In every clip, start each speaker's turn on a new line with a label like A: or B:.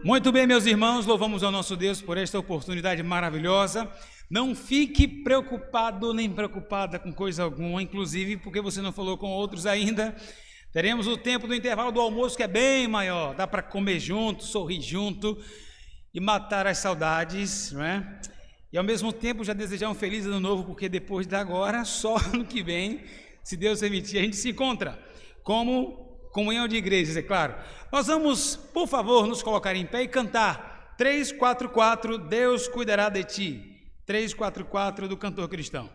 A: Muito bem, meus irmãos, louvamos ao nosso Deus por esta oportunidade maravilhosa. Não fique preocupado nem preocupada com coisa alguma, inclusive porque você não falou com outros ainda. Teremos o tempo do intervalo do almoço, que é bem maior, dá para comer junto, sorrir junto e matar as saudades, não é? E ao mesmo tempo já desejar um feliz ano novo, porque depois de agora, só ano que vem, se Deus permitir, a gente se encontra como comunhão de igrejas, é claro. Nós vamos, por favor, nos colocar em pé e cantar 344, Deus cuidará de ti. 344 do cantor cristão.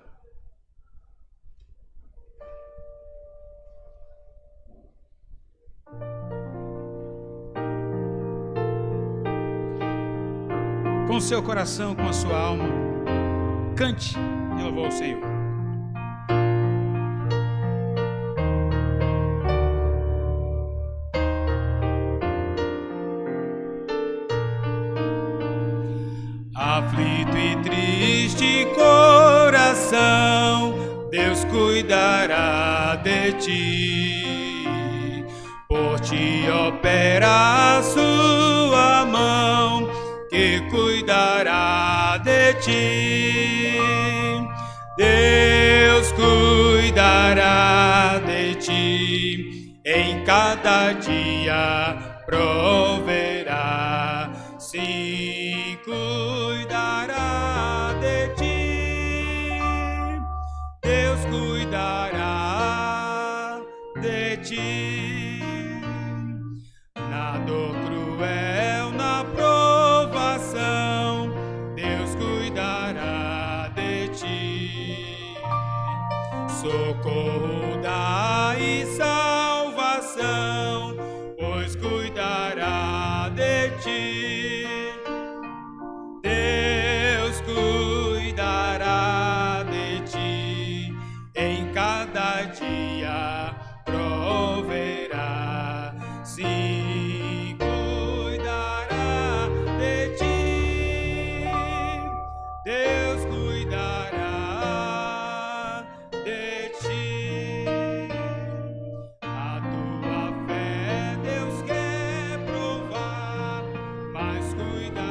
A: Com seu coração, com a sua alma, cante em louvor ao Senhor. Aflito e triste coração, Deus cuidará de ti. Por ti opera a sua mão, que cuidará de ti. Deus cuidará de ti, em cada dia proverá. Sim, cuidará de ti, Deus cuidará de ti. Na dor cruel, na provação, Deus cuidará de ti. Socorro dá e salvação, pois cuidará de ti. Deus cuidará de ti, em cada dia proverá. Sim, cuidará de ti, Deus cuidará de ti. A tua fé Deus quer provar, mas cuidará.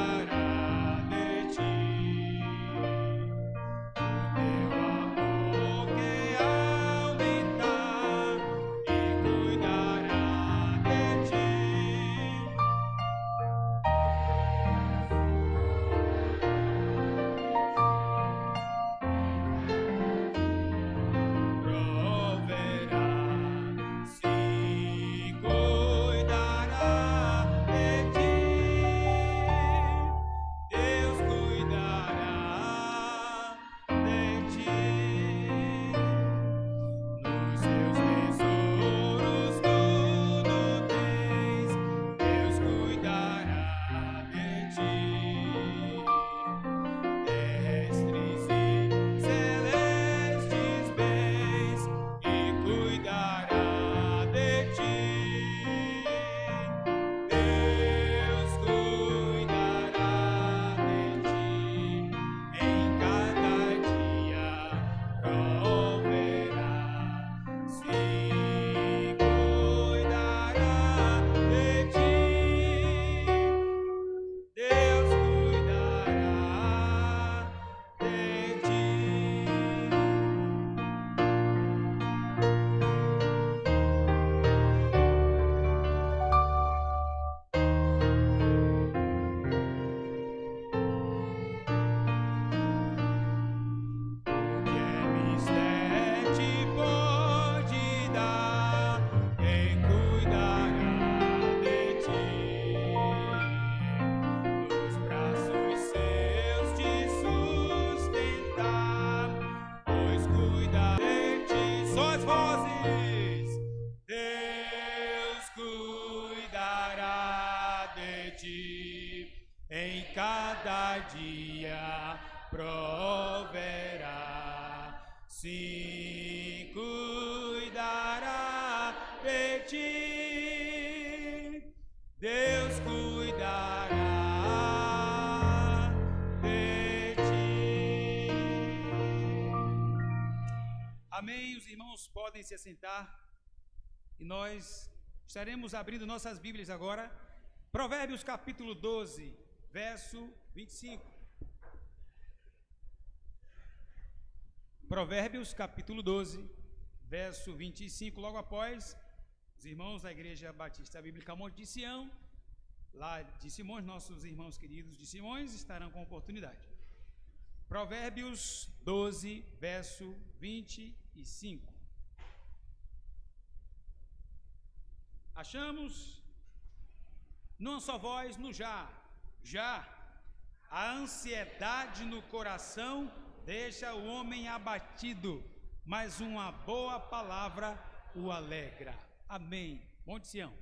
A: Em cada dia proverá, sim, cuidará de ti. Deus cuidará de ti. Amém. Os irmãos podem se assentar e nós estaremos abrindo nossas Bíblias agora Provérbios capítulo 12, verso 25. Provérbios capítulo 12, verso 25, logo após os irmãos da Igreja Batista Bíblica Monte de Sião, lá de Simões, nossos irmãos queridos de Simões, estarão com oportunidade. Provérbios 12, verso 25. Achamos numa só voz no já. A ansiedade no coração deixa o homem abatido, mas uma boa palavra o alegra. Amém. Monte Sião.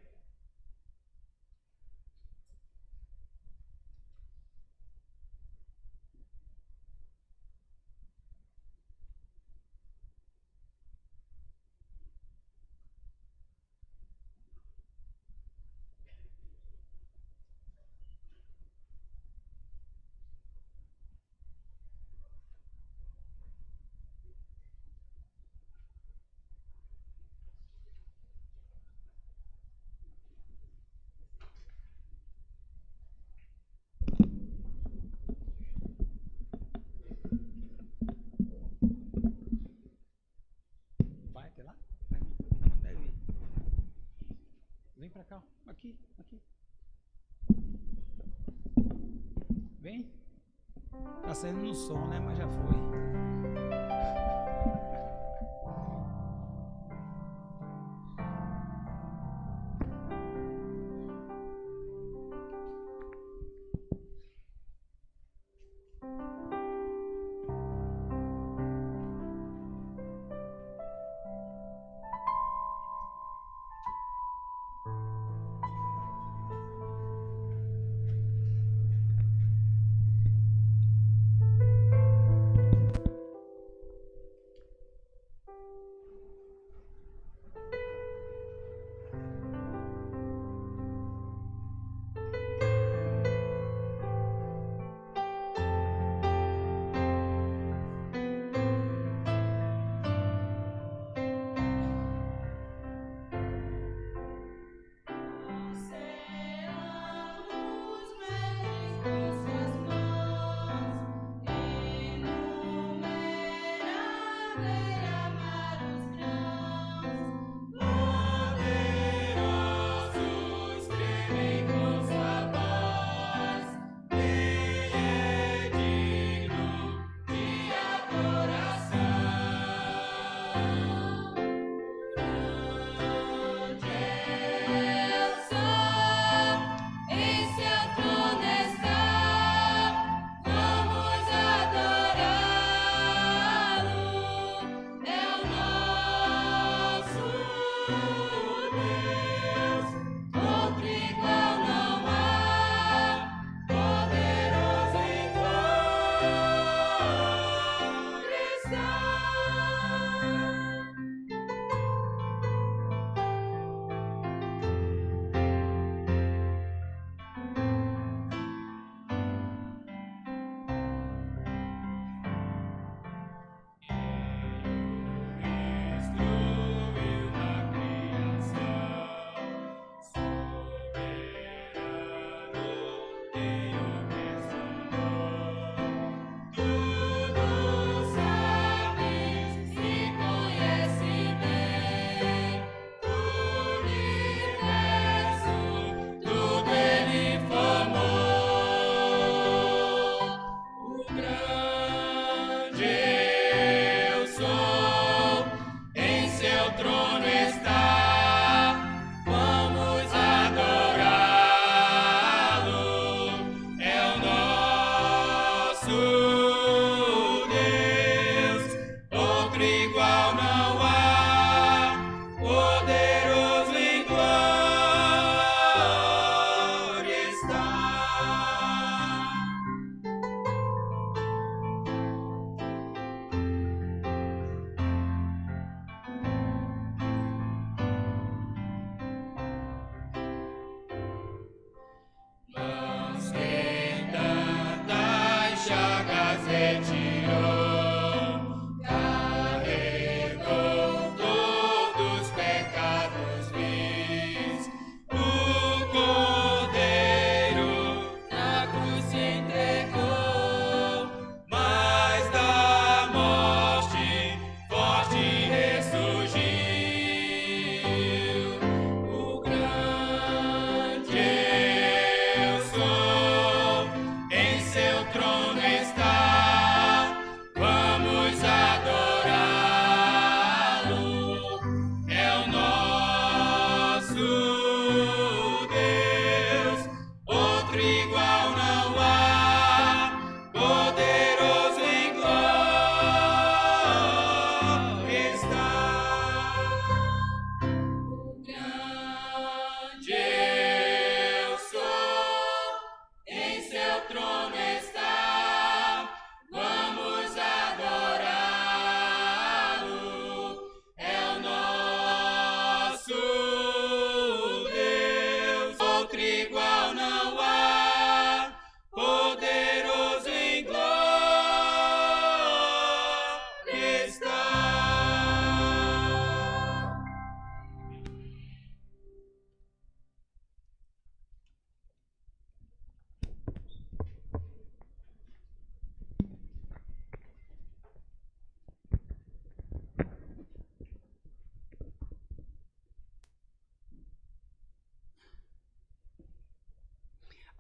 A: Vem pra cá, aqui. Vem. Tá saindo no som, né? Mas já foi.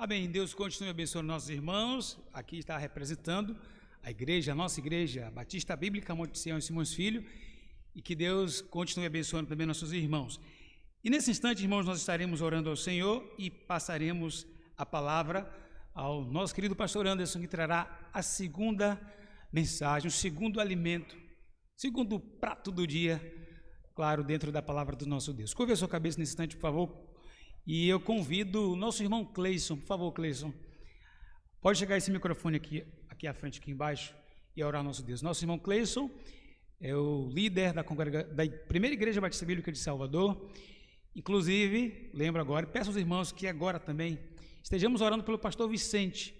A: Amém. Deus continue abençoando nossos irmãos. Aqui está representando a igreja, a nossa igreja, a Batista Bíblica Monte Sião e Simões Filho, e que Deus continue abençoando também nossos irmãos. E nesse instante, irmãos, nós estaremos orando ao Senhor e passaremos a palavra ao nosso querido pastor Anderson, que trará a segunda mensagem, o segundo alimento, segundo prato do dia, claro, dentro da palavra do nosso Deus. Curve a sua cabeça nesse instante, por favor, e eu convido o nosso irmão Cleison, por favor, Cleison, pode chegar esse microfone aqui à frente, aqui embaixo, e orar ao nosso Deus. Nosso irmão Cleison é o líder da primeira igreja Batista Bíblica de Salvador. Inclusive, lembro agora, peço aos irmãos que agora também estejamos orando pelo pastor Vicente,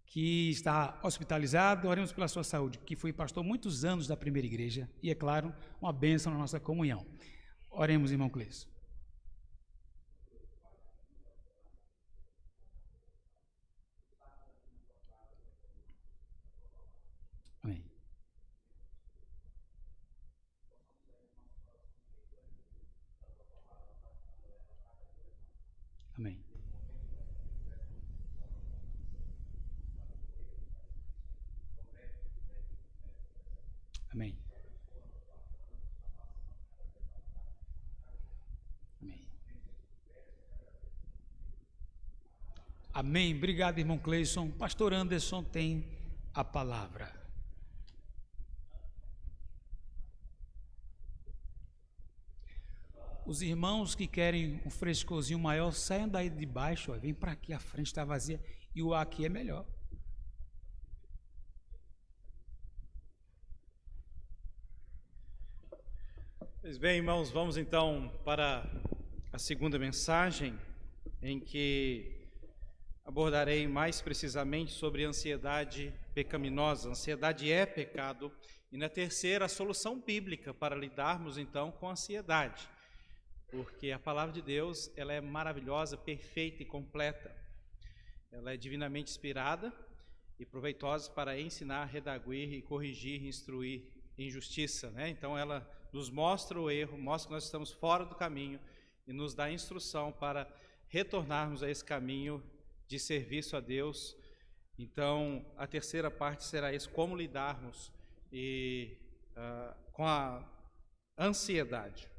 A: que está hospitalizado. Oremos pela sua saúde, que foi pastor muitos anos da primeira igreja e, é claro, uma bênção na nossa comunhão. Oremos, irmão Cleison. Amém. Amém. Amém. Amém. Amém. Obrigado, irmão Cleison. Pastor Anderson tem a palavra. Os irmãos que querem um frescorzinho maior, saiam daí de baixo, ó, vem para aqui, a frente está vazia e o ar aqui é melhor.
B: Pois bem, irmãos, vamos então para a segunda mensagem, em que abordarei mais precisamente sobre ansiedade pecaminosa. Ansiedade é pecado. E na terceira, a solução bíblica para lidarmos então com a ansiedade. Porque a palavra de Deus, ela é maravilhosa, perfeita e completa. Ela é divinamente inspirada e proveitosa para ensinar, redaguir e corrigir e instruir em justiça, né? Então ela nos mostra o erro, mostra que nós estamos fora do caminho e nos dá instrução para retornarmos a esse caminho de serviço a Deus. Então a terceira parte será isso, como lidarmos com a ansiedade.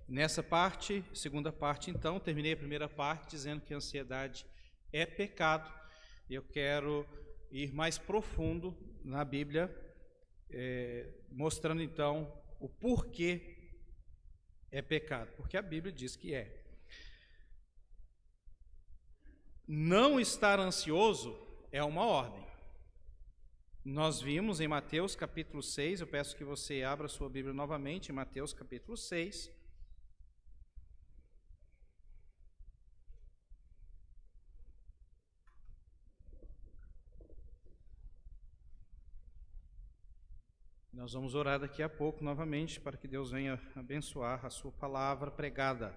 B: Nessa parte, segunda parte, então, terminei a primeira parte dizendo que a ansiedade é pecado. Eu quero ir mais profundo na Bíblia, mostrando então o porquê é pecado. Porque a Bíblia diz que é. Não estar ansioso é uma ordem. Nós vimos em Mateus capítulo 6, eu peço que você abra sua Bíblia novamente, em Mateus capítulo 6. Nós vamos orar daqui a pouco novamente para que Deus venha abençoar a sua palavra pregada.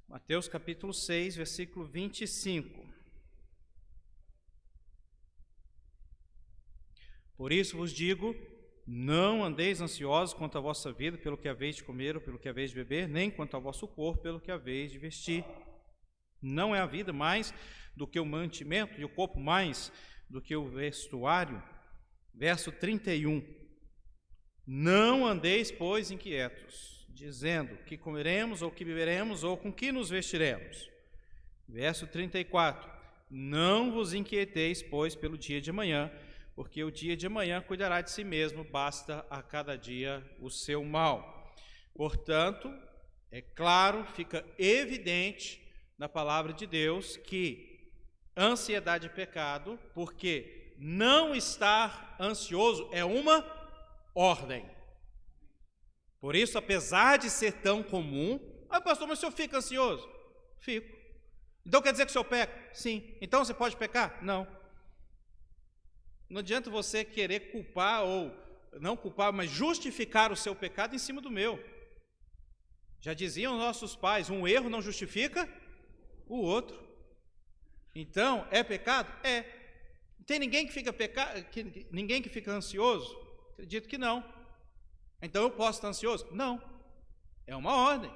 B: Mateus capítulo 6, versículo 25. Por isso vos digo, não andeis ansiosos quanto à vossa vida, pelo que haveis de comer ou pelo que haveis de beber, nem quanto ao vosso corpo, pelo que haveis de vestir. Não é a vida mais do que o mantimento e o corpo mais do que o vestuário? Verso 31. Não andeis, pois, inquietos, dizendo que comeremos ou que beberemos ou com que nos vestiremos. Verso 34. Não vos inquieteis, pois, pelo dia de amanhã, porque o dia de amanhã cuidará de si mesmo, basta a cada dia o seu mal. Portanto, é claro, fica evidente na palavra de Deus que ansiedade é pecado, porque não estar ansioso é uma ordem. Por isso, apesar de ser tão comum, pastor, mas o senhor fica ansioso? Fico. Então quer dizer que o senhor peca? Sim. Então você pode pecar? Não. Não adianta você querer culpar, ou não culpar, mas justificar o seu pecado em cima do meu. Já diziam nossos pais, um erro não justifica o outro. Então, é pecado? É. Tem ninguém que fica ninguém que fica ansioso? Acredito que não. Então eu posso estar ansioso? Não. É uma ordem.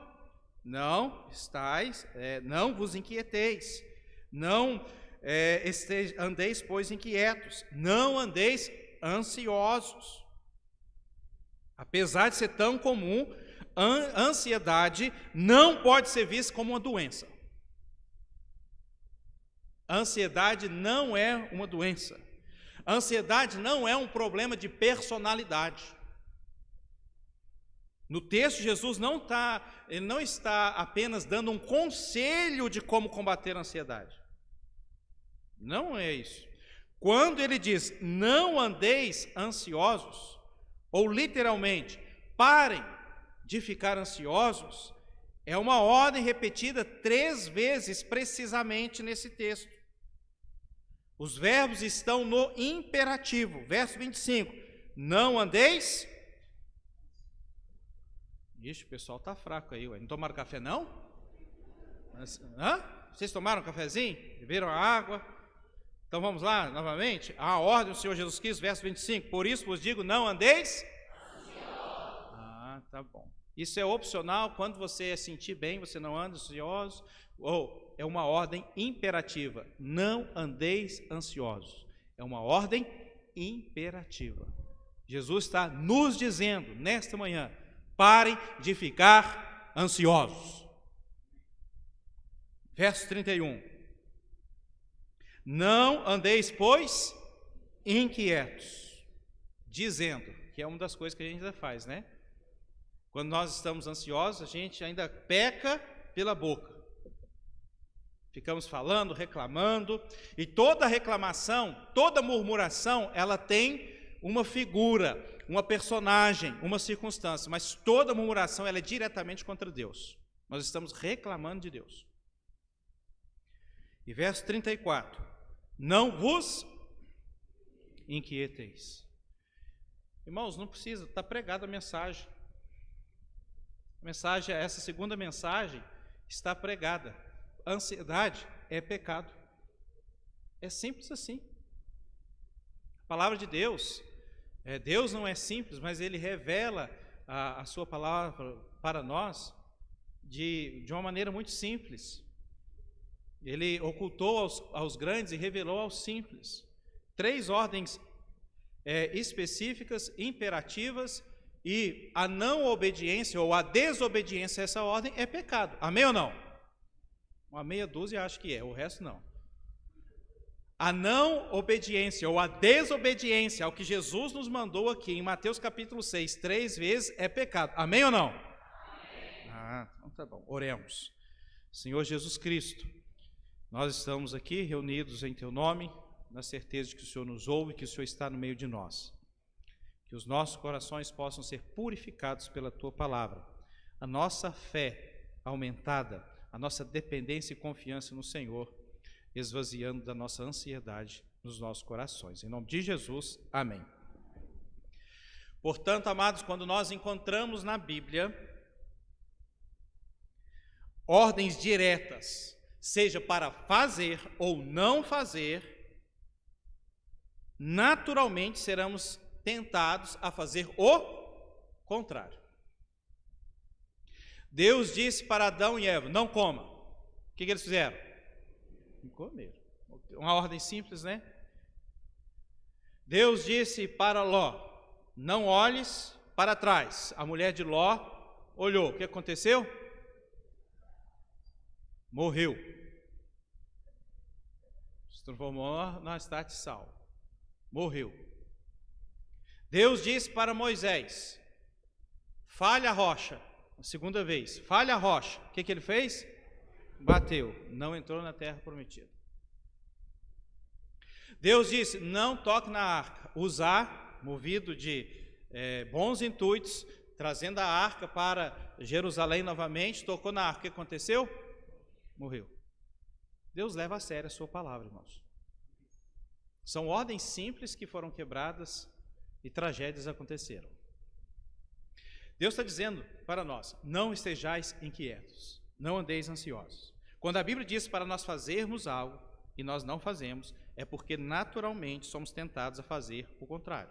B: não vos inquieteis, não andeis, pois, inquietos, não andeis ansiosos. Apesar de ser tão comum, ansiedade não pode ser vista como uma doença. Ansiedade não é uma doença. Ansiedade não é um problema de personalidade. No texto, Jesus não está apenas dando um conselho de como combater a ansiedade. Não é isso. Quando ele diz, não andeis ansiosos, ou literalmente, parem de ficar ansiosos, é uma ordem repetida 3 vezes precisamente nesse texto. Os verbos estão no imperativo. Verso 25, não andeis... Ixi, o pessoal está fraco aí, ué. Não tomaram café, não? Vocês tomaram um cafezinho? Beberam a água? Então vamos lá, novamente. A ordem do Senhor Jesus Cristo, verso 25. Por isso vos digo, não andeis ansiosos. Tá bom. Isso é opcional, quando você sentir bem, você não anda ansioso. Ou é uma ordem imperativa. Não andeis ansiosos. É uma ordem imperativa. Jesus está nos dizendo, nesta manhã, parem de ficar ansiosos. Verso 31. Não andeis, pois, inquietos. Dizendo, que é uma das coisas que a gente ainda faz, né? Quando nós estamos ansiosos, a gente ainda peca pela boca. Ficamos falando, reclamando, e toda reclamação, toda murmuração, ela tem uma figura, uma personagem, uma circunstância, mas toda murmuração ela é diretamente contra Deus. Nós estamos reclamando de Deus. E verso 34, não vos inquieteis. Irmãos, não precisa, está pregada a mensagem. Essa segunda mensagem está pregada. Ansiedade é pecado. É simples assim. A palavra de Deus, Deus não é simples, mas Ele revela a sua palavra para nós de uma maneira muito simples. Ele ocultou aos grandes e revelou aos simples. 3 ordens específicas, imperativas, e a não obediência ou a desobediência a essa ordem é pecado. Amém ou não? Uma meia dúzia acho que é, o resto não. A não obediência ou a desobediência ao que Jesus nos mandou aqui em Mateus capítulo 6, 3 vezes é pecado. Amém ou não? Amém. Então tá bom. Oremos. Senhor Jesus Cristo, nós estamos aqui reunidos em Teu nome, na certeza de que o Senhor nos ouve e que o Senhor está no meio de nós. Que os nossos corações possam ser purificados pela Tua palavra. A nossa fé aumentada, a nossa dependência e confiança no Senhor, esvaziando da nossa ansiedade nos nossos corações. Em nome de Jesus, amém. Portanto, amados, quando nós encontramos na Bíblia ordens diretas, seja para fazer ou não fazer, naturalmente seremos tentados a fazer o contrário. Deus disse para Adão e Eva, não coma. O que eles fizeram? Comeram. Uma ordem simples, né? Deus disse para Ló, não olhes para trás. A mulher de Ló olhou. O que aconteceu? Morreu. Se transformou na estátua de sal. Morreu. Deus disse para Moisés, falha a rocha. A segunda vez, falha a rocha. O que ele fez? Bateu, não entrou na terra prometida. Deus disse, não toque na arca. Uzá, movido de bons intuitos, trazendo a arca para Jerusalém novamente, tocou na arca. O que aconteceu? Morreu. Deus leva a sério a sua palavra, irmãos. São ordens simples que foram quebradas e tragédias aconteceram. Deus está dizendo para nós, não estejais inquietos, não andeis ansiosos. Quando a Bíblia diz para nós fazermos algo e nós não fazemos, é porque naturalmente somos tentados a fazer o contrário.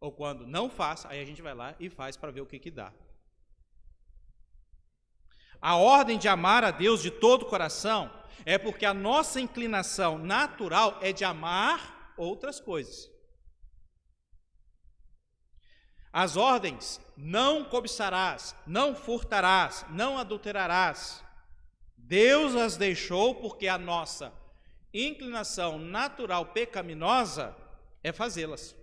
B: Ou quando não faz, aí a gente vai lá e faz para ver o que dá. a ordem de amar a Deus de todo o coração, é porque a nossa inclinação natural é de amar outras coisas. As ordens: não cobiçarás, não furtarás, não adulterarás, Deus as deixou porque a nossa inclinação natural pecaminosa é fazê-las.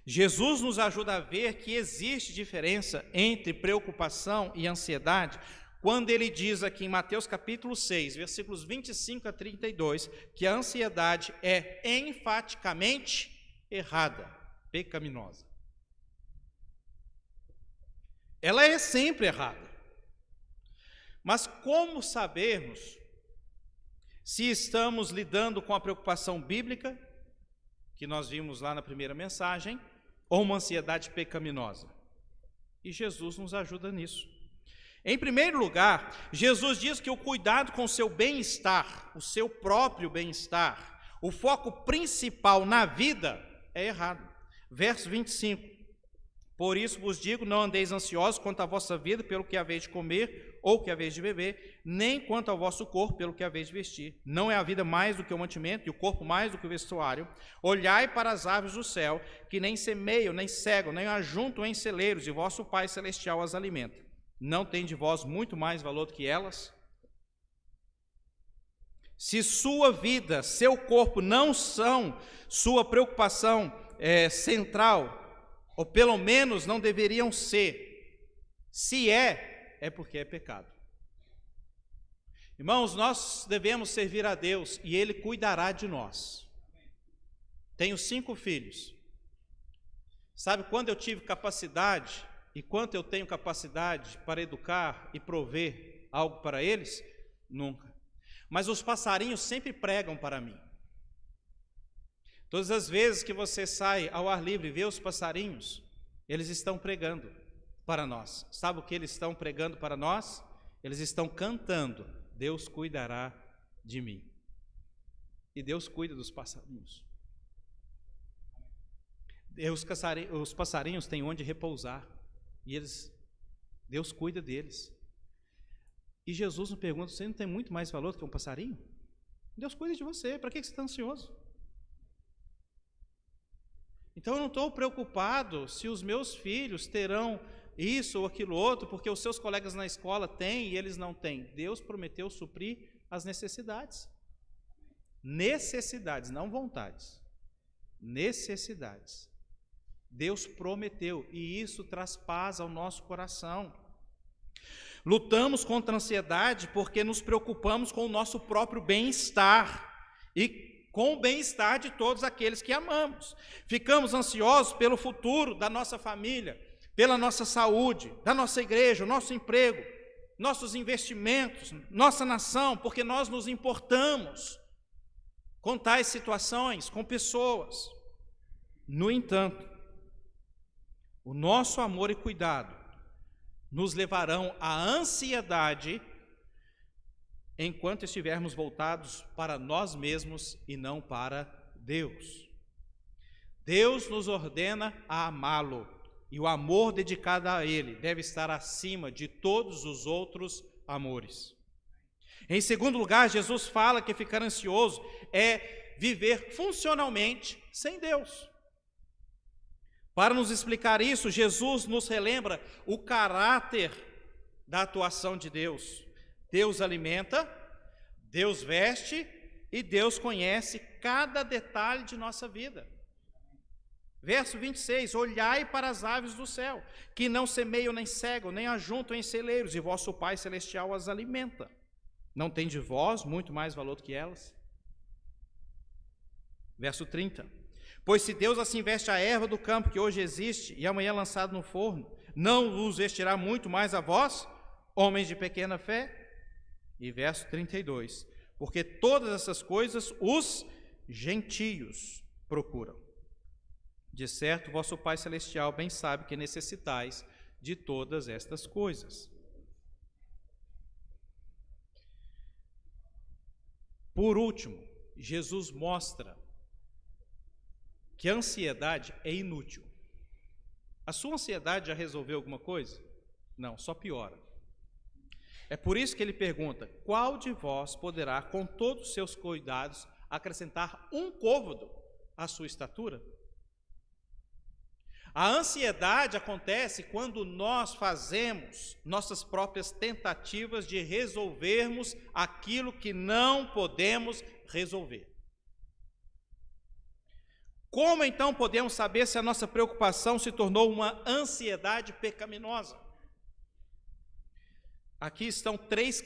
B: Jesus nos ajuda a ver que existe diferença entre preocupação e ansiedade, quando ele diz aqui em Mateus capítulo 6, versículos 25 a 32, que a ansiedade é enfaticamente errada, pecaminosa. Ela é sempre errada. Mas como sabermos se estamos lidando com a preocupação bíblica, que nós vimos lá na primeira mensagem, ou uma ansiedade pecaminosa? E Jesus nos ajuda nisso. Em primeiro lugar, Jesus diz que o cuidado com o seu bem-estar, o seu próprio bem-estar, o foco principal na vida é errado. Verso 25: por isso vos digo, não andeis ansiosos quanto à vossa vida, pelo que haveis de comer ou que haveis de beber, nem quanto ao vosso corpo, pelo que haveis de vestir. Não é a vida mais do que o mantimento, e o corpo mais do que o vestuário? Olhai para as aves do céu, que nem semeiam, nem cegam, nem ajuntam em celeiros, e vosso Pai Celestial as alimenta. Não tem de vós muito mais valor do que elas? Se sua vida, seu corpo não são sua preocupação central, ou pelo menos não deveriam ser, se é porque é pecado. Irmãos, nós devemos servir a Deus e Ele cuidará de nós. Tenho 5 filhos. Sabe quando eu tive capacidade e quanto eu tenho capacidade para educar e prover algo para eles? Nunca. Mas os passarinhos sempre pregam para mim. Todas as vezes que você sai ao ar livre e vê os passarinhos, eles estão pregando para nós. Sabe o que eles estão pregando para nós? Eles estão cantando: Deus cuidará de mim. E Deus cuida dos passarinhos. Os passarinhos têm onde repousar. E Deus cuida deles. E Jesus nos pergunta: você não tem muito mais valor do que um passarinho? Deus cuida de você, para que você está ansioso? Então eu não estou preocupado se os meus filhos terão isso ou aquilo outro, porque os seus colegas na escola têm e eles não têm. Deus prometeu suprir as necessidades. Necessidades, não vontades. Necessidades. Deus prometeu, e isso traz paz ao nosso coração. Lutamos contra a ansiedade porque nos preocupamos com o nosso próprio bem-estar e com o bem-estar de todos aqueles que amamos. Ficamos ansiosos pelo futuro da nossa família, pela nossa saúde, da nossa igreja, o nosso emprego, nossos investimentos, nossa nação, porque nós nos importamos com tais situações, com pessoas. No entanto, o nosso amor e cuidado nos levarão à ansiedade enquanto estivermos voltados para nós mesmos e não para Deus. Deus nos ordena a amá-lo, e o amor dedicado a Ele deve estar acima de todos os outros amores. Em segundo lugar, Jesus fala que ficar ansioso é viver funcionalmente sem Deus. Para nos explicar isso, Jesus nos relembra o caráter da atuação de Deus. Deus alimenta, Deus veste e Deus conhece cada detalhe de nossa vida. Verso 26, olhai para as aves do céu, que não semeiam, nem cegam, nem ajuntam em celeiros, e vosso Pai Celestial as alimenta. Não tem de vós muito mais valor do que elas? Verso 30, pois se Deus assim veste a erva do campo que hoje existe e amanhã é lançado no forno, não os vestirá muito mais a vós, homens de pequena fé? E verso 32, porque todas essas coisas os gentios procuram. De certo, vosso Pai Celestial bem sabe que necessitais de todas estas coisas. Por último, Jesus mostra que a ansiedade é inútil. A sua ansiedade já resolveu alguma coisa? Não, só piora. É por isso que ele pergunta: qual de vós poderá, com todos os seus cuidados, acrescentar um côvado à sua estatura? A ansiedade acontece quando nós fazemos nossas próprias tentativas de resolvermos aquilo que não podemos resolver. Como então podemos saber se a nossa preocupação se tornou uma ansiedade pecaminosa? Aqui estão 3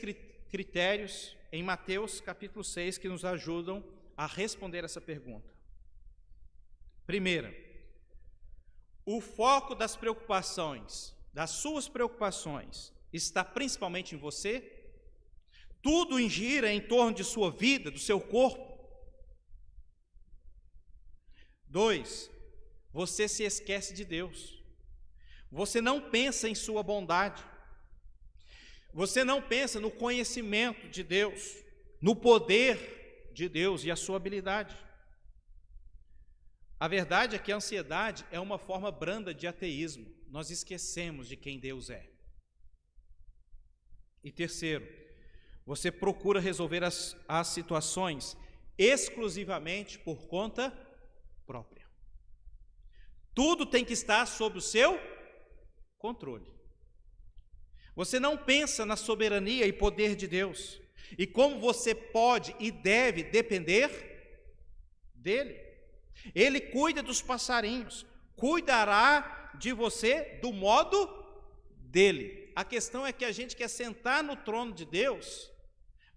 B: critérios em Mateus capítulo 6 que nos ajudam a responder essa pergunta. Primeira, o foco das preocupações, das suas preocupações, está principalmente em você? Tudo gira em torno de sua vida, do seu corpo? 2, você se esquece de Deus. Você não pensa em sua bondade. Você não pensa no conhecimento de Deus, no poder de Deus e a sua habilidade. A verdade é que a ansiedade é uma forma branda de ateísmo. Nós esquecemos de quem Deus é. E terceiro, você procura resolver as situações exclusivamente por conta própria. Tudo tem que estar sob o seu controle. Você não pensa na soberania e poder de Deus, e como você pode e deve depender dele. Ele cuida dos passarinhos, cuidará de você do modo dele. A questão é que a gente quer sentar no trono de Deus,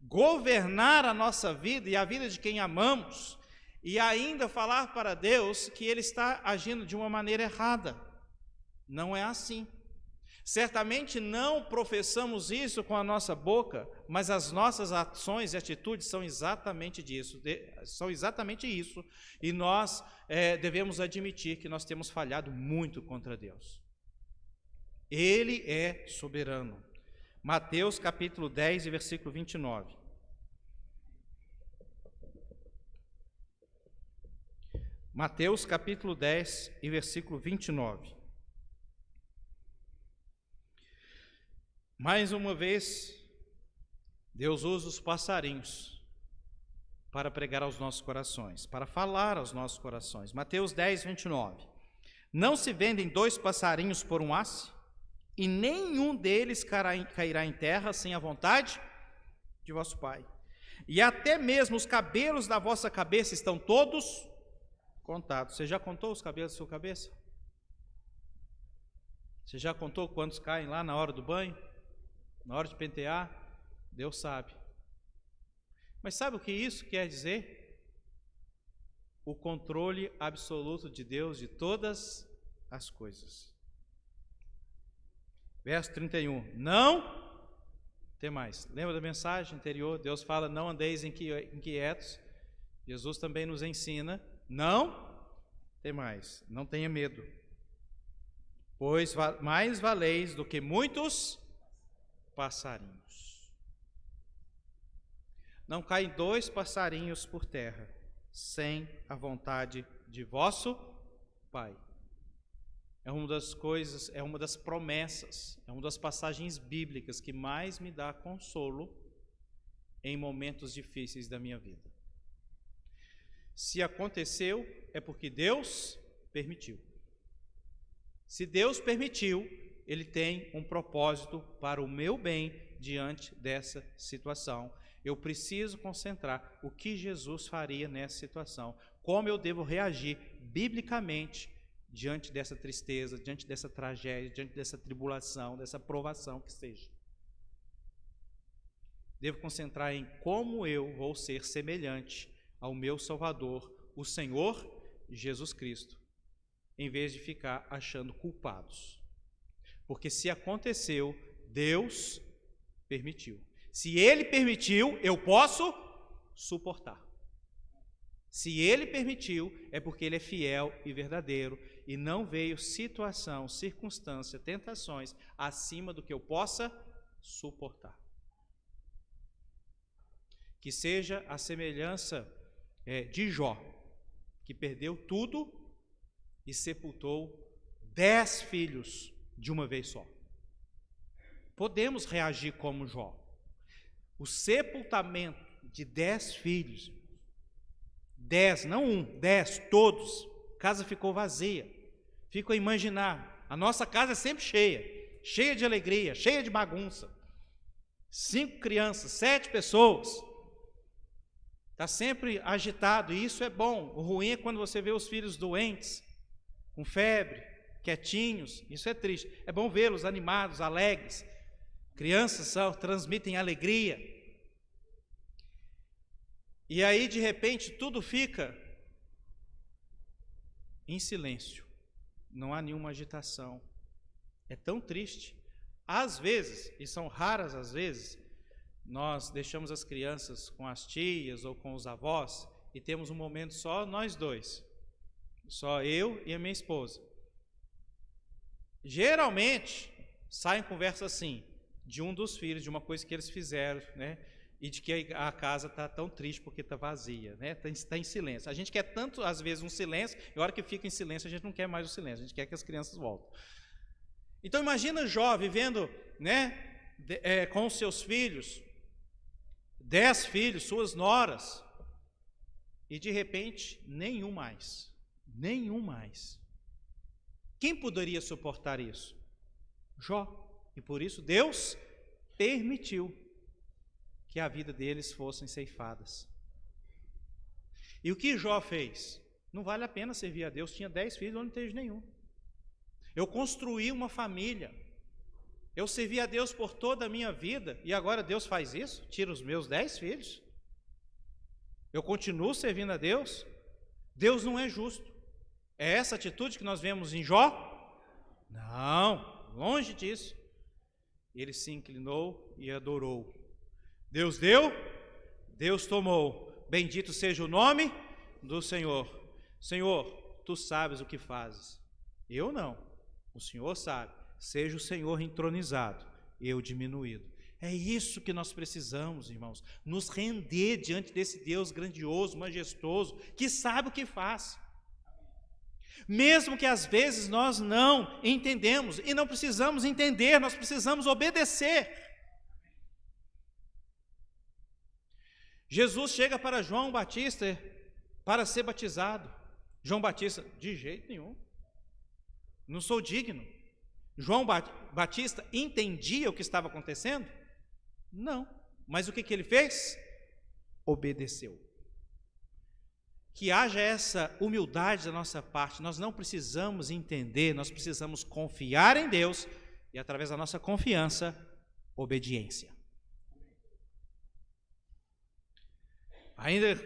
B: governar a nossa vida e a vida de quem amamos, e ainda falar para Deus que Ele está agindo de uma maneira errada. Não é assim. Certamente não professamos isso com a nossa boca, mas as nossas ações e atitudes são exatamente isso, e nós devemos admitir que nós temos falhado muito contra Deus. Ele é soberano. Mateus capítulo 10 e versículo 29. Mateus capítulo 10 e versículo 29. Mais uma vez, Deus usa os passarinhos para pregar aos nossos corações, para falar aos nossos corações. Mateus 10, 29. Não se vendem 2 passarinhos por um asse, e nenhum deles cairá em terra sem a vontade de vosso Pai. E até mesmo os cabelos da vossa cabeça estão todos contados. Você já contou os cabelos da sua cabeça? Você já contou quantos caem lá na hora do banho? Na hora de pentear? Deus sabe. Mas sabe o que isso quer dizer? O controle absoluto de Deus de todas as coisas. Verso 31. Não tem mais. Lembra da mensagem anterior? Deus fala: não andeis inquietos. Jesus também nos ensina: não tem mais. Não tenha medo. Pois mais valeis do que muitos passarinhos. Não caem 2 passarinhos por terra sem a vontade de vosso Pai. É uma das coisas, é uma das promessas, é uma das passagens bíblicas que mais me dá consolo em momentos difíceis da minha vida. Se aconteceu, é porque Deus permitiu. Se Deus permitiu, Ele tem um propósito para o meu bem diante dessa situação. Eu preciso concentrar o que Jesus faria nessa situação, como eu devo reagir biblicamente diante dessa tristeza, diante dessa tragédia, diante dessa tribulação, dessa provação que seja. Devo concentrar em como eu vou ser semelhante ao meu Salvador, o Senhor Jesus Cristo, em vez de ficar achando culpados. Porque se aconteceu, Deus permitiu. Se Ele permitiu, eu posso suportar. Se Ele permitiu, é porque Ele é fiel e verdadeiro e não veio situação, circunstância, tentações acima do que eu possa suportar. Que seja a semelhança de Jó, que perdeu tudo e sepultou 10 filhos de uma vez só. podemos reagir como Jó. O sepultamento de 10 filhos, 10, não um, 10, todos, a casa ficou vazia. Fico a imaginar, a nossa casa é sempre cheia, cheia de alegria, cheia de bagunça. 5 crianças, 7 pessoas, está sempre agitado, e isso é bom. O ruim é quando você vê os filhos doentes, com febre, quietinhos, isso é triste. É bom vê-los animados, alegres. Crianças transmitem alegria. E aí, de repente, tudo fica em silêncio. Não há nenhuma agitação. É tão triste. Às vezes, e são raras as vezes, nós deixamos as crianças com as tias ou com os avós e temos um momento só nós dois. Só eu e a minha esposa. Geralmente, saem conversas assim, de um dos filhos, de uma coisa que eles fizeram, né? E de que a casa está tão triste porque está vazia, né? Está em silêncio. A gente quer tanto, às vezes, um silêncio, e a hora que fica em silêncio, a gente não quer mais o silêncio, a gente quer que as crianças voltem. Então, imagina Jó vivendo, né, com os seus filhos, 10 filhos, suas noras, e de repente, nenhum mais. Nenhum mais. Quem poderia suportar isso? Jó. E por isso Deus permitiu que a vida deles fossem ceifadas. E o que Jó fez? Não vale a pena servir a Deus. Tinha 10 filhos, eu não tenho nenhum. Eu construí uma família. Eu servi a Deus por toda a minha vida. E agora Deus faz isso? Tira os meus 10 filhos? Eu continuo servindo a Deus? Deus não é justo. É essa atitude que nós vemos em Jó? Não, longe disso. Ele se inclinou e adorou. Deus deu, Deus tomou. Bendito seja o nome do Senhor. Senhor, tu sabes o que fazes. Eu não, o Senhor sabe. Seja o Senhor entronizado, eu diminuído. É isso que nós precisamos, irmãos. Nos render diante desse Deus grandioso, majestoso, que sabe o que faz. Mesmo que às vezes nós não entendemos, e não precisamos entender, nós precisamos obedecer. Jesus chega para João Batista para ser batizado. João Batista, de jeito nenhum, não sou digno. João Batista entendia o que estava acontecendo? Não. Mas o que ele fez? Obedeceu. Que haja essa humildade da nossa parte. Nós não precisamos entender, nós precisamos confiar em Deus e, através da nossa confiança, obediência. Ainda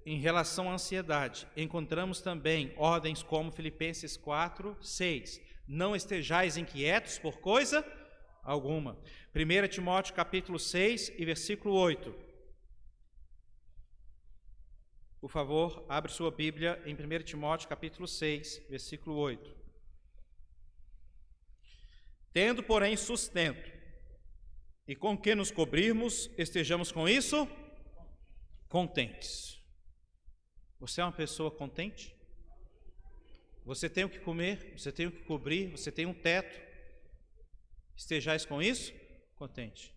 B: em relação à ansiedade, encontramos também ordens como Filipenses 4, 6. Não estejais inquietos por coisa alguma. 1 Timóteo capítulo 6 e versículo 8. Por favor, abre sua Bíblia em 1 Timóteo capítulo 6, versículo 8. Tendo, porém, sustento, e com que nos cobrirmos, estejamos com isso contentes. Você é uma pessoa contente? Você tem o que comer, você tem o que cobrir, você tem um teto. Estejais com isso contente.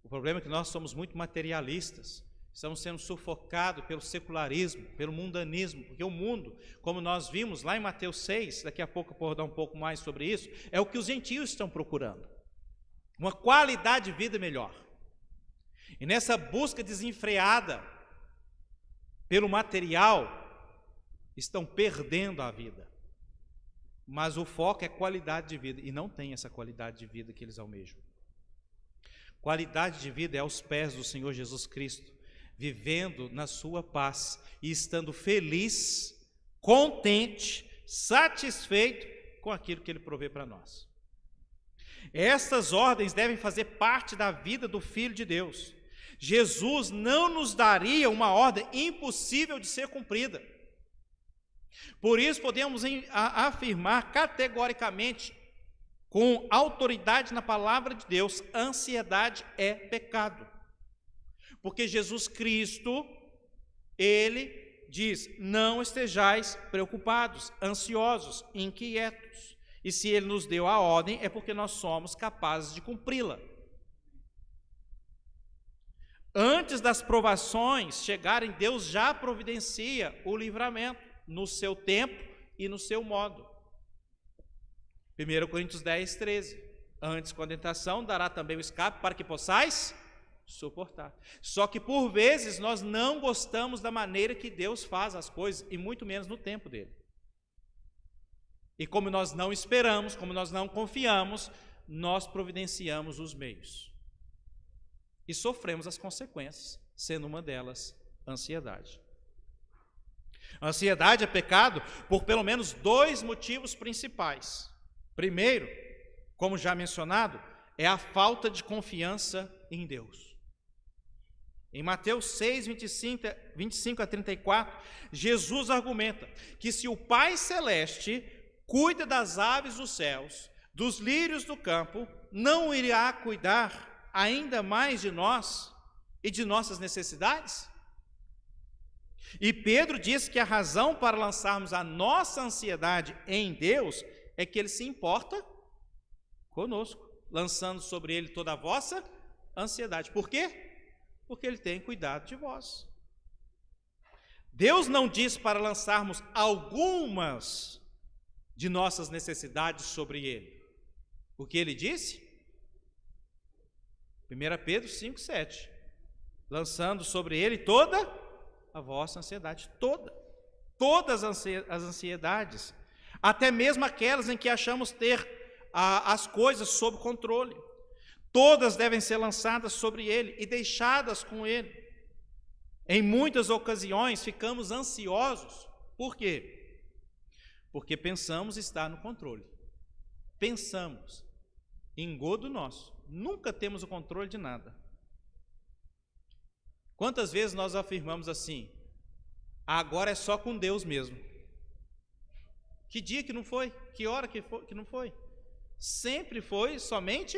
B: O problema é que nós somos muito materialistas. Estamos sendo sufocados pelo secularismo, pelo mundanismo, porque o mundo, como nós vimos lá em Mateus 6, daqui a pouco eu vou dar um pouco mais sobre isso, é o que os gentios estão procurando. Uma qualidade de vida melhor. E nessa busca desenfreada pelo material, estão perdendo a vida. Mas o foco é qualidade de vida, e não tem essa qualidade de vida que eles almejam. Qualidade de vida é aos pés do Senhor Jesus Cristo, vivendo na sua paz e estando feliz, contente, satisfeito com aquilo que Ele provê para nós. Estas ordens devem fazer parte da vida do Filho de Deus. Jesus não nos daria uma ordem impossível de ser cumprida. Por isso podemos afirmar categoricamente, com autoridade na palavra de Deus, ansiedade é pecado. Porque Jesus Cristo, Ele diz, não estejais preocupados, ansiosos, inquietos. E se Ele nos deu a ordem, é porque nós somos capazes de cumpri-la. Antes das provações chegarem, Deus já providencia o livramento no seu tempo e no seu modo. 1 Coríntios 10, 13. Antes, com a tentação, dará também o escape para que possais suportar. Só que, por vezes, nós não gostamos da maneira que Deus faz as coisas, e muito menos no tempo dele. E como nós não esperamos, como nós não confiamos, nós providenciamos os meios. E sofremos as consequências, sendo uma delas a ansiedade. A ansiedade é pecado por pelo menos 2 motivos principais. Primeiro, como já mencionado, é a falta de confiança em Deus. Em Mateus 6, 25 a 34, Jesus argumenta que se o Pai Celeste cuida das aves dos céus, dos lírios do campo, não irá cuidar ainda mais de nós e de nossas necessidades? E Pedro diz que a razão para lançarmos a nossa ansiedade em Deus é que Ele se importa conosco, lançando sobre Ele toda a vossa ansiedade. Por quê? Porque Ele tem cuidado de vós. Deus não diz para lançarmos algumas de nossas necessidades sobre Ele. O que Ele disse? 1 Pedro 5, 7. Lançando sobre Ele toda a vossa ansiedade. Todas as ansiedades. Até mesmo aquelas em que achamos ter as coisas sob controle. Todas devem ser lançadas sobre Ele e deixadas com Ele. Em muitas ocasiões ficamos ansiosos. Por quê? Porque pensamos estar no controle. Pensamos. Engodo nosso. Nunca temos o controle de nada. Quantas vezes nós afirmamos assim: agora é só com Deus mesmo. Que dia que não foi? Que hora que não foi? Sempre foi somente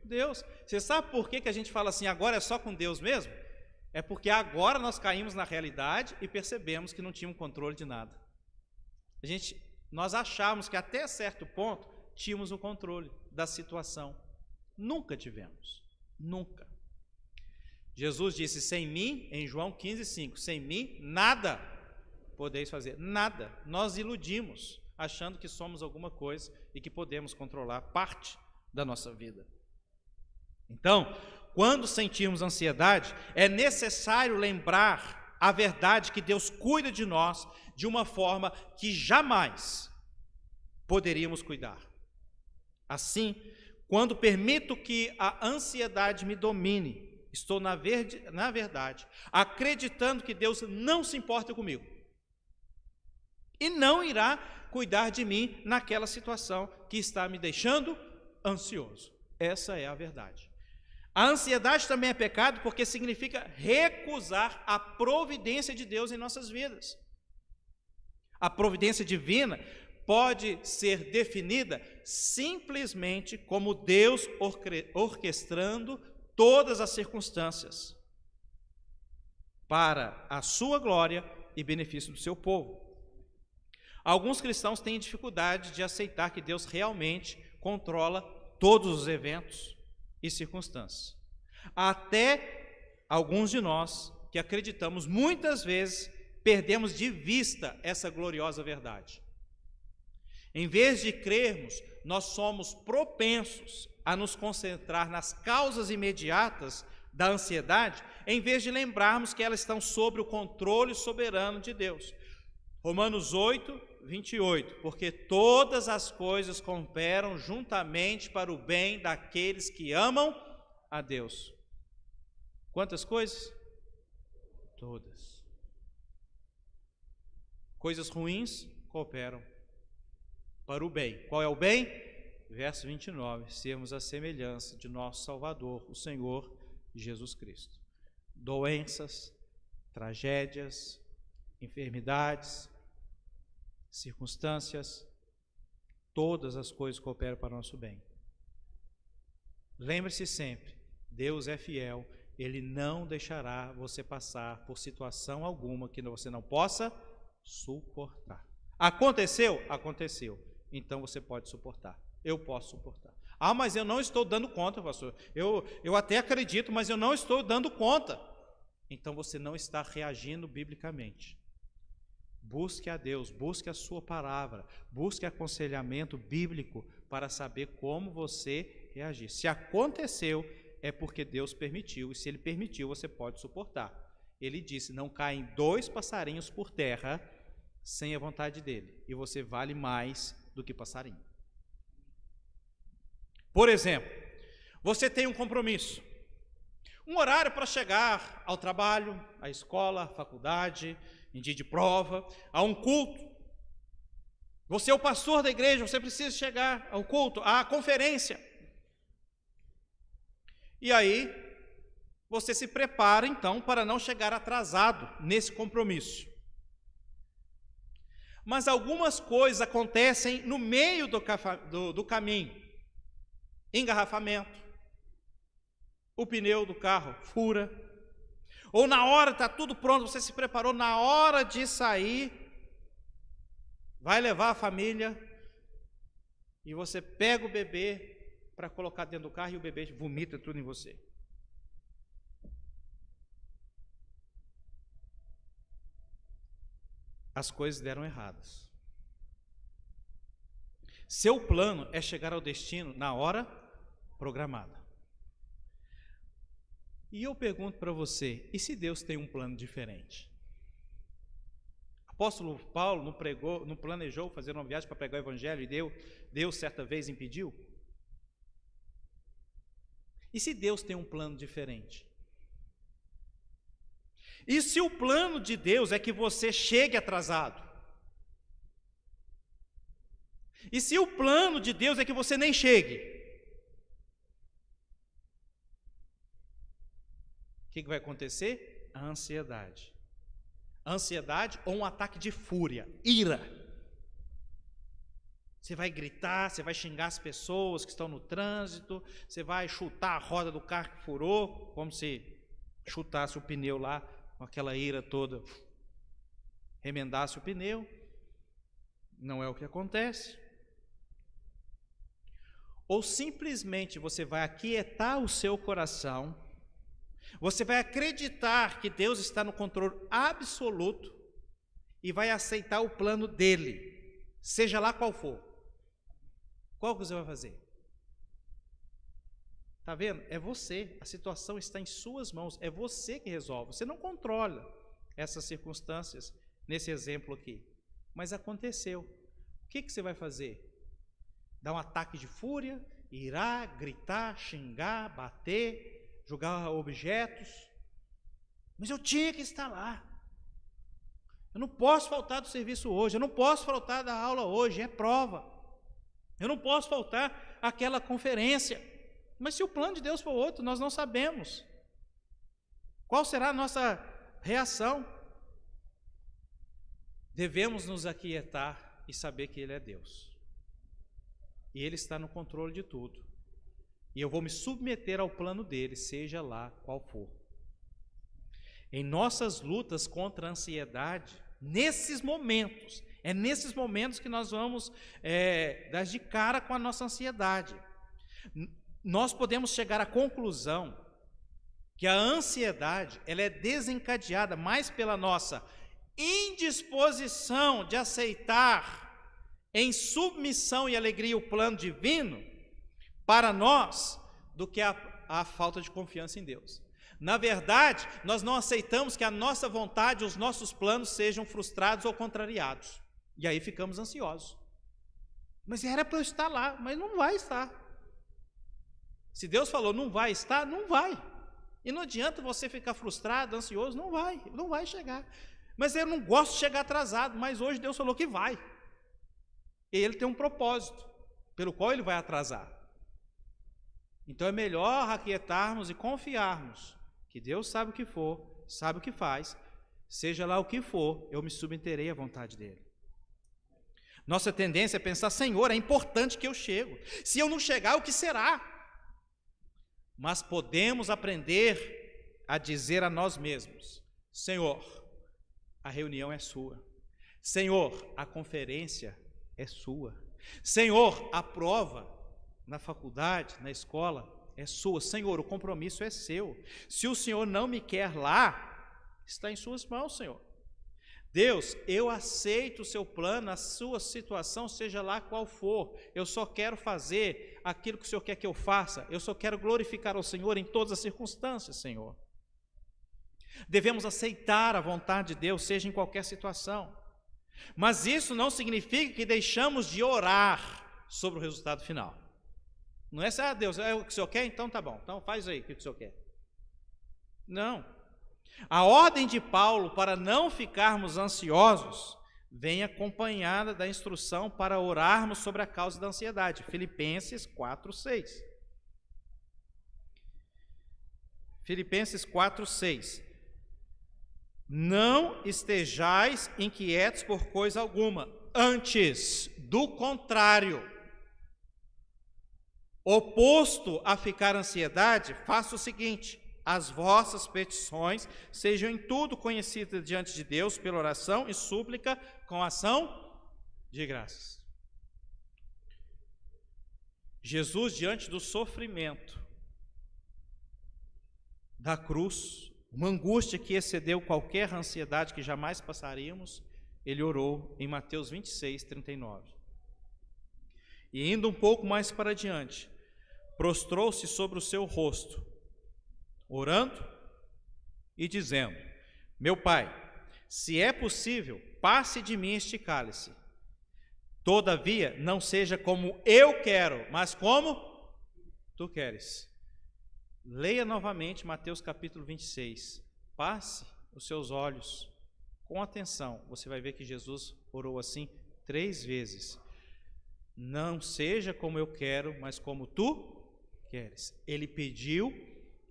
B: Deus. Você sabe por que a gente fala assim, agora é só com Deus mesmo? É porque agora nós caímos na realidade e percebemos que não tínhamos controle de nada. Nós achávamos que até certo ponto tínhamos o controle da situação. Nunca tivemos. Nunca. Jesus disse, sem mim, em João 15, 5, sem mim, nada podeis fazer. Nada. Nós iludimos, achando que somos alguma coisa e que podemos controlar parte da nossa vida. Então, quando sentirmos ansiedade, é necessário lembrar a verdade que Deus cuida de nós de uma forma que jamais poderíamos cuidar. Assim, quando permito que a ansiedade me domine, estou na verdade acreditando que Deus não se importa comigo e não irá cuidar de mim naquela situação que está me deixando ansioso. Essa é a verdade. A ansiedade também é pecado porque significa recusar a providência de Deus em nossas vidas. A providência divina pode ser definida simplesmente como Deus orquestrando todas as circunstâncias para a sua glória e benefício do seu povo. Alguns cristãos têm dificuldade de aceitar que Deus realmente controla todos os eventos e circunstâncias. Até alguns de nós que acreditamos muitas vezes perdemos de vista essa gloriosa verdade. Em vez de crermos, nós somos propensos a nos concentrar nas causas imediatas da ansiedade, em vez de lembrarmos que elas estão sob o controle soberano de Deus. Romanos 8, 28, porque todas as coisas cooperam juntamente para o bem daqueles que amam a Deus. Quantas coisas? Todas. Coisas ruins cooperam para o bem. Qual é o bem? Verso 29, sermos a semelhança de nosso Salvador, o Senhor Jesus Cristo. Doenças, tragédias, enfermidades, circunstâncias, todas as coisas cooperam para o nosso bem. Lembre-se sempre, Deus é fiel, Ele não deixará você passar por situação alguma que você não possa suportar. Aconteceu? Aconteceu. então você pode suportar. Eu posso suportar. Ah, mas eu não estou dando conta, pastor. Eu até acredito, mas eu não estou dando conta. Então você não está reagindo biblicamente. Busque a Deus, busque a sua palavra, busque aconselhamento bíblico para saber como você reagir. Se aconteceu, é porque Deus permitiu, e se Ele permitiu, você pode suportar. Ele disse, não caem 2 passarinhos por terra sem a vontade dEle, e você vale mais do que passarinho. Por exemplo, você tem um compromisso, um horário para chegar ao trabalho, à escola, à faculdade, em dia de prova, a um culto. Você é o pastor da igreja, você precisa chegar ao culto, à conferência. E aí, você se prepara então para não chegar atrasado nesse compromisso. Mas algumas coisas acontecem no meio do caminho. Engarrafamento, o pneu do carro fura, ou na hora está tudo pronto, você se preparou, na hora de sair, vai levar a família, e você pega o bebê para colocar dentro do carro e o bebê vomita tudo em você. As coisas deram erradas. Seu plano é chegar ao destino na hora programada. E eu pergunto para você, e se Deus tem um plano diferente? Apóstolo Paulo não planejou fazer uma viagem para pregar o evangelho e Deus certa vez impediu? E se Deus tem um plano diferente? E se o plano de Deus é que você chegue atrasado? E se o plano de Deus é que você nem chegue? O que vai acontecer? A ansiedade. Ansiedade ou um ataque de fúria, ira. Você vai gritar, você vai xingar as pessoas que estão no trânsito, você vai chutar a roda do carro que furou, como se chutasse o pneu lá, com aquela ira toda, remendasse o pneu. Não é o que acontece. Ou simplesmente você vai aquietar o seu coração, você vai acreditar que Deus está no controle absoluto e vai aceitar o plano dele, seja lá qual for. Qual que você vai fazer? Está vendo? É você, a situação está em suas mãos, é você que resolve, você não controla essas circunstâncias, nesse exemplo aqui, mas aconteceu. O que você vai fazer? Dar um ataque de fúria, irar, gritar, xingar, bater, jogar objetos? Mas eu tinha que estar lá, eu não posso faltar do serviço hoje, eu não posso faltar da aula hoje, é prova, eu não posso faltar àquela conferência. Mas se o plano de Deus for outro, nós não sabemos qual será a nossa reação. Devemos nos aquietar e saber que Ele é Deus, e Ele está no controle de tudo, e eu vou me submeter ao plano dEle, seja lá qual for. Em nossas lutas contra a ansiedade, nesses momentos, é nesses momentos que nós vamos dar de cara com a nossa ansiedade. Nós podemos chegar à conclusão que a ansiedade, ela é desencadeada mais pela nossa indisposição de aceitar em submissão e alegria o plano divino para nós, do que a falta de confiança em Deus. Na verdade, nós não aceitamos que a nossa vontade, os nossos planos sejam frustrados ou contrariados, e aí ficamos ansiosos. Mas era para eu estar lá, mas não vai estar. Se Deus falou não vai estar, não vai. E não adianta você ficar frustrado, ansioso, não vai chegar. Mas eu não gosto de chegar atrasado, mas hoje Deus falou que vai. E Ele tem um propósito, pelo qual Ele vai atrasar. Então é melhor aquietarmos e confiarmos que Deus sabe o que for, sabe o que faz, seja lá o que for, eu me submeterei à vontade dEle. Nossa tendência é pensar, Senhor, é importante que eu chegue. Se eu não chegar, o que será? Mas podemos aprender a dizer a nós mesmos, Senhor, a reunião é sua. Senhor, a conferência é sua. Senhor, a prova na faculdade, na escola, é sua. Senhor, o compromisso é seu. Se o Senhor não me quer lá, está em suas mãos, Senhor. Deus, eu aceito o seu plano, a sua situação, seja lá qual for. Eu só quero fazer aquilo que o Senhor quer que eu faça. Eu só quero glorificar ao Senhor em todas as circunstâncias, Senhor. Devemos aceitar a vontade de Deus, seja em qualquer situação. Mas isso não significa que deixamos de orar sobre o resultado final. Não é assim, Deus, é o que o Senhor quer? Então tá bom, então faz aí o que o Senhor quer. Não. A ordem de Paulo para não ficarmos ansiosos vem acompanhada da instrução para orarmos sobre a causa da ansiedade. Filipenses 4:6. Filipenses 4:6. Não estejais inquietos por coisa alguma, antes, do contrário, oposto a ficar ansiedade, faça o seguinte: as vossas petições sejam em tudo conhecidas diante de Deus pela oração e súplica com ação de graças. Jesus, diante do sofrimento da cruz, uma angústia que excedeu qualquer ansiedade que jamais passaríamos, ele orou em Mateus 26:39. E indo um pouco mais para diante, prostrou-se sobre o seu rosto, orando e dizendo: meu Pai, se é possível, passe de mim este cálice. Todavia, não seja como eu quero, mas como tu queres. Leia novamente Mateus capítulo 26. Passe os seus olhos com atenção. Você vai ver que Jesus orou assim 3 vezes. Não seja como eu quero, mas como tu queres. Ele pediu,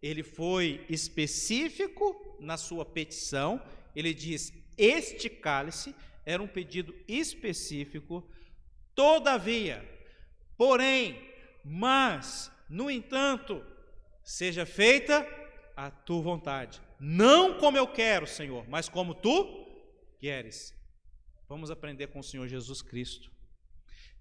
B: ele foi específico na sua petição. Ele diz: este cálice era um pedido específico. Todavia, porém, mas, no entanto, seja feita a tua vontade. Não como eu quero, Senhor, mas como tu queres. Vamos aprender com o Senhor Jesus Cristo.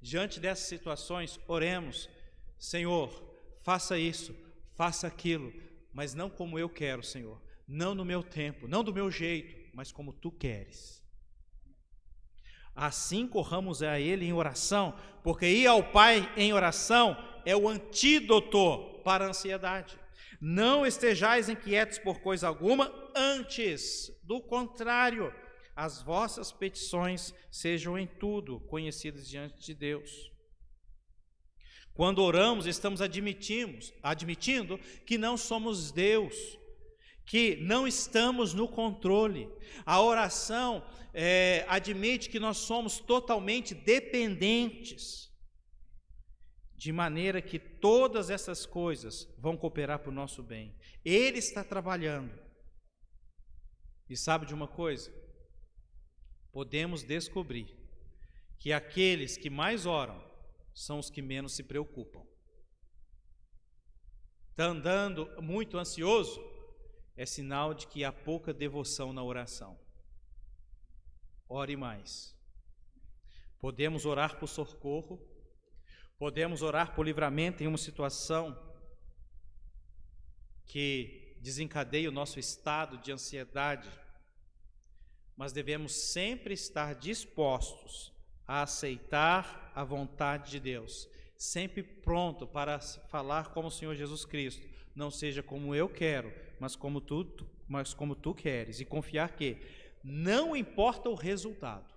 B: Diante dessas situações, oremos: Senhor, faça isso, faça aquilo, mas não como eu quero, Senhor. Não no meu tempo, não do meu jeito, mas como tu queres. Assim corramos a Ele em oração, porque ir ao Pai em oração é o antídoto para a ansiedade. Não estejais inquietos por coisa alguma, antes, do contrário, as vossas petições sejam em tudo conhecidas diante de Deus. Quando oramos, estamos admitindo que não somos Deus, que não estamos no controle. A oração admite que nós somos totalmente dependentes, de maneira que todas essas coisas vão cooperar para o nosso bem. Ele está trabalhando. E sabe de uma coisa? Podemos descobrir que aqueles que mais oram são os que menos se preocupam. Está andando muito ansioso? É sinal de que há pouca devoção na oração. Ore mais. Podemos orar por socorro, podemos orar por livramento em uma situação que desencadeia o nosso estado de ansiedade, mas devemos sempre estar dispostos a aceitar a vontade de Deus, sempre pronto para falar como o Senhor Jesus Cristo: não seja como eu quero, mas como tu queres, e confiar que não importa o resultado,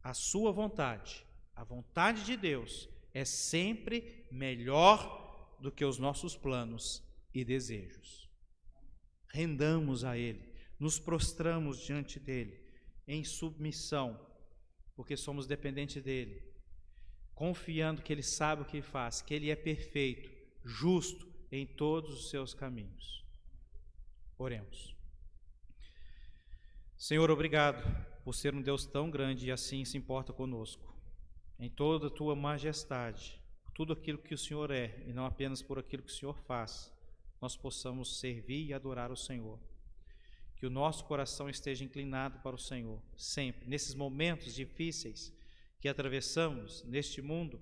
B: a sua vontade, a vontade de Deus é sempre melhor do que os nossos planos e desejos. Rendamos a Ele, nos prostramos diante dEle, em submissão, porque somos dependentes dEle, confiando que Ele sabe o que faz, que Ele é perfeito, justo em todos os seus caminhos. Oremos. Senhor, obrigado por ser um Deus tão grande e assim se importa conosco. Em toda a tua majestade, tudo aquilo que o Senhor é, e não apenas por aquilo que o Senhor faz, nós possamos servir e adorar o Senhor. Que o nosso coração esteja inclinado para o Senhor, sempre, nesses momentos difíceis, que atravessamos neste mundo,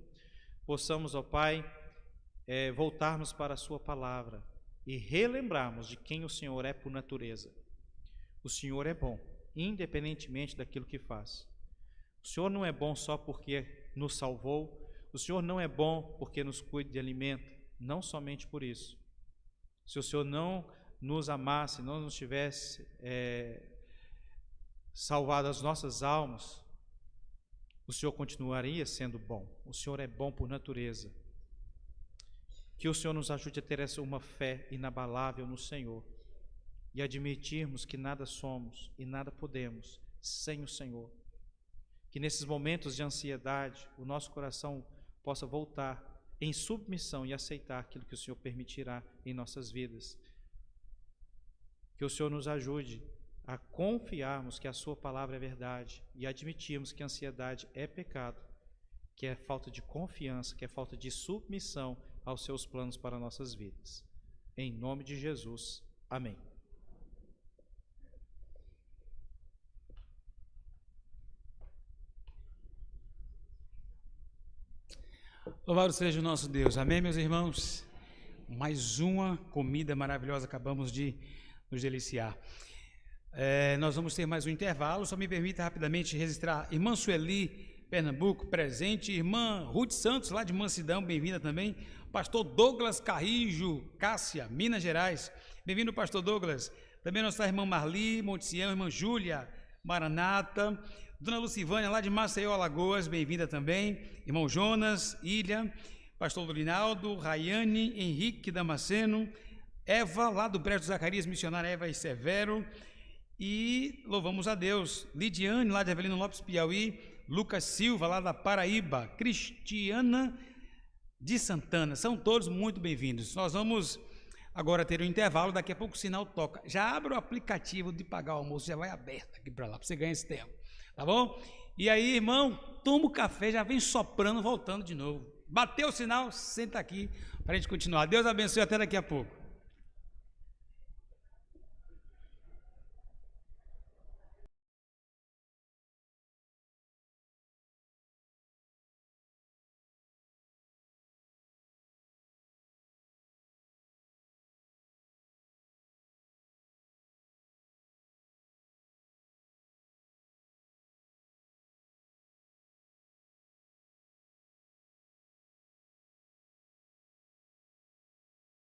B: possamos, ó Pai, voltarmos para a Sua palavra e relembrarmos de quem o Senhor é por natureza. O Senhor é bom, independentemente daquilo que faz. O Senhor não é bom só porque nos salvou, o Senhor não é bom porque nos cuida de alimento, não somente por isso. Se o Senhor não nos amasse, não nos tivesse salvado as nossas almas, o Senhor continuaria sendo bom. O Senhor é bom por natureza. Que o Senhor nos ajude a ter uma fé inabalável no Senhor e admitirmos que nada somos e nada podemos sem o Senhor. Que nesses momentos de ansiedade, o nosso coração possa voltar em submissão e aceitar aquilo que o Senhor permitirá em nossas vidas. Que o Senhor nos ajude a confiarmos que a Sua palavra é verdade e admitirmos que a ansiedade é pecado, que é falta de confiança, que é falta de submissão aos Seus planos para nossas vidas. Em nome de Jesus. Amém.
A: Louvado seja o nosso Deus. Amém, meus irmãos? Mais uma comida maravilhosa, acabamos de nos deliciar. Nós vamos ter mais um intervalo, só me permita rapidamente registrar irmã Sueli, Pernambuco, presente, irmã Ruth Santos, lá de Mansidão, bem-vinda também, pastor Douglas Carrijo, Cássia, Minas Gerais, bem-vindo pastor Douglas, também nossa irmã Marli, Monticião, irmã Júlia, Maranata, dona Lucivânia, lá de Maceió, Alagoas, bem-vinda também, irmão Jonas, Ilha, pastor Lurinaldo, Rayane, Henrique Damasceno, Eva, lá do Brejo Zacarias, missionária Eva e Severo, e louvamos a Deus, Lidiane, lá de Avelino Lopes, Piauí, Lucas Silva, lá da Paraíba, Cristiana de Santana, são todos muito bem-vindos. Nós vamos agora ter um intervalo, daqui a pouco o sinal toca, já abre o aplicativo de pagar o almoço, já vai aberto aqui para lá, para você ganhar esse tempo, tá bom? E aí, irmão, toma o café, já vem soprando, voltando de novo, bateu o sinal, senta aqui para a gente continuar. Deus abençoe, até daqui a pouco.